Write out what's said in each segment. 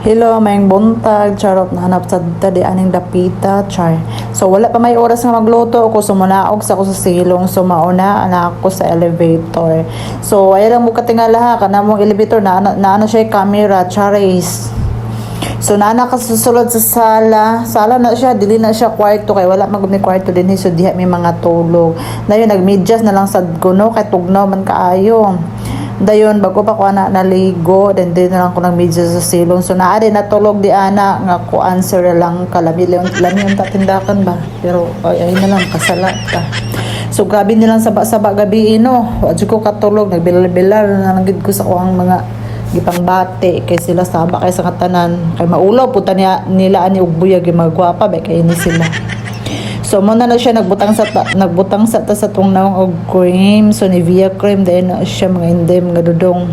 Hello, mayang buntag, charot na hanap sa tadi aning dapita, char. So wala pa may oras nga magluto ako, sumulaog sa ako sa silong, so mauna na ako sa elevator. So ay lang mo katingala ha, kana mong elevator na siya camera, charis. So nana ka susulod sa sala na siya, dili na siya kwarto kay wala magud ni kwarto din so diha may mga tulog. Dayon nagmedyas na lang sad kuno kay tugnaw man kaayo. Dayon bago pa ko na naligo then din na lang ko nagmedyas sa silong. So naa din natulog di ana nga ko answer lang kalami yung tatindakan ba. Pero ay na lang kasala ka. So grabe nilang saba gabi no. Wa ko katulog nagbilal-bilal na lang gid ko sa kuang mga gipang bate kay sila saba kay sa katanan kay maulaw puta nila ani og buyag yung magwapa ba kay ni sila. So mo na siya nagbutang sa ta sa tungnaw og cream, so Nivea cream then siya mga indem nga dudong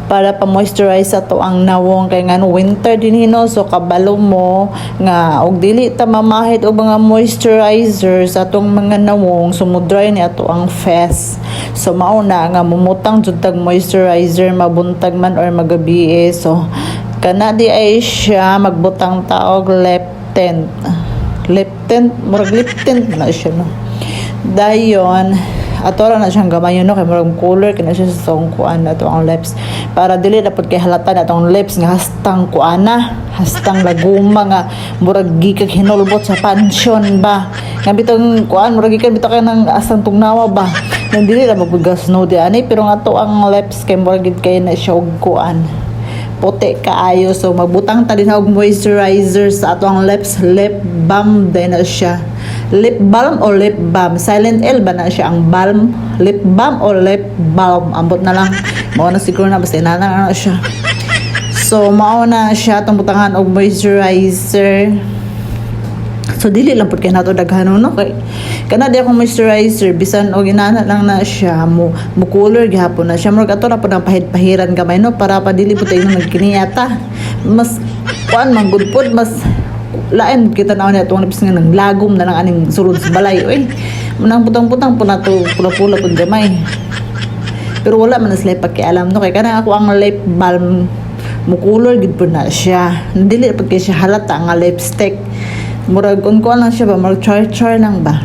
para pa moisturize ato ang nawong kay ngano winter din hino so kabalo mo nga og dili ta mamahit og mga moisturizer sa atong mga nawong sumudray ni ato ang face. So mauna nga mumutang jud tag moisturizer mabuntag man or magabi so kana di ay siya magbutang taog lip tint na siya no. Dayon ato ra na siyang gamay no kay murag color kina siya sa tong kuan ato ang lips para dili dapat kay halata na atong lips nga hastang kuana hastang laguma nga murag gikag hinulbot sa pansyon ba nga bitong kuan murag gikan bitaw kay nang asang tugnawa ba nang dili ra magbugas no di ani pero nga ato ang lips kay murag gid kay na siya og kuan puti kaayo so magbutang ta din og moisturizer sa ato ang lips lip balm din na siya lip balm or lip balm silent L ba na siya ang balm lip balm or lip balm ambot na lang mao na siguro na basta na siya so mao na siya tong butangan og moisturizer so dili lang pud kay nato daghanon no kay kana di akong moisturizer bisan og inana lang na siya mo color gihapon na siya murag ato na pud ang pahid-pahiran gamay no para pa dili pud tayo nagkiniyata mas kuan man good pud mas lain kita na niya itong nabis nga ng lagom na lang aning sulod sa balay uy manang putang-putang po na to pula-pula pud gamay pero wala man na sila pakialam no kay kanang ako ang lip balm mo color gid pud na siya dili pud kay siya halata nga lipstick murag kun lang siya ba murag char lang ba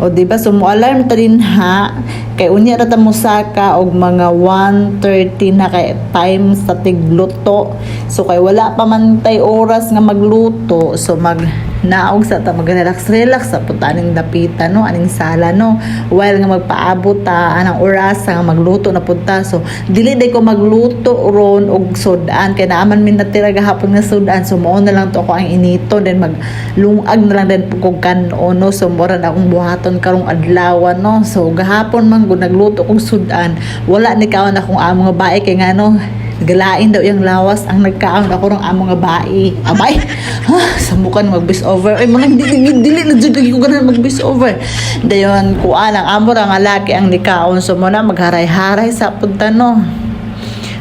o diba so mo alarm ta din ha kay unya ra ta mo saka og mga 1:30 na kay time sa tigluto so kay wala pa man tay oras nga magluto so naog sa ta mag-relax sa putaning dapita no aning sala no while nga magpaabot ta anang oras nga magluto na punta so dili day ko magluto ron og sudan kay naaman min natira gahapon nga sudan so mao na lang to ako ang inito then maglungag na lang din pug kanon no so mura na akong buhaton karong adlaw no so gahapon man gud nagluto kog sudan wala ni kaon akong among bae kay ngano galain daw yung lawas ang nagkaon ako ng among nga bae abay samukan mag-voice over ay mga dili na jud ko ganan mag-voice over dayon kuan ang amo ra nga laki ang nikaon so mo na magharay-haray sa punta no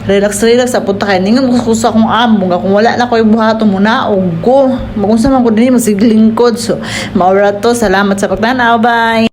relax sa punta kay ningon ko sa akong amo nga kung wala na koy buhaton mo na og ko magunsa man ko dinhi masiglingkod so maura to salamat sa pagtanaw bye.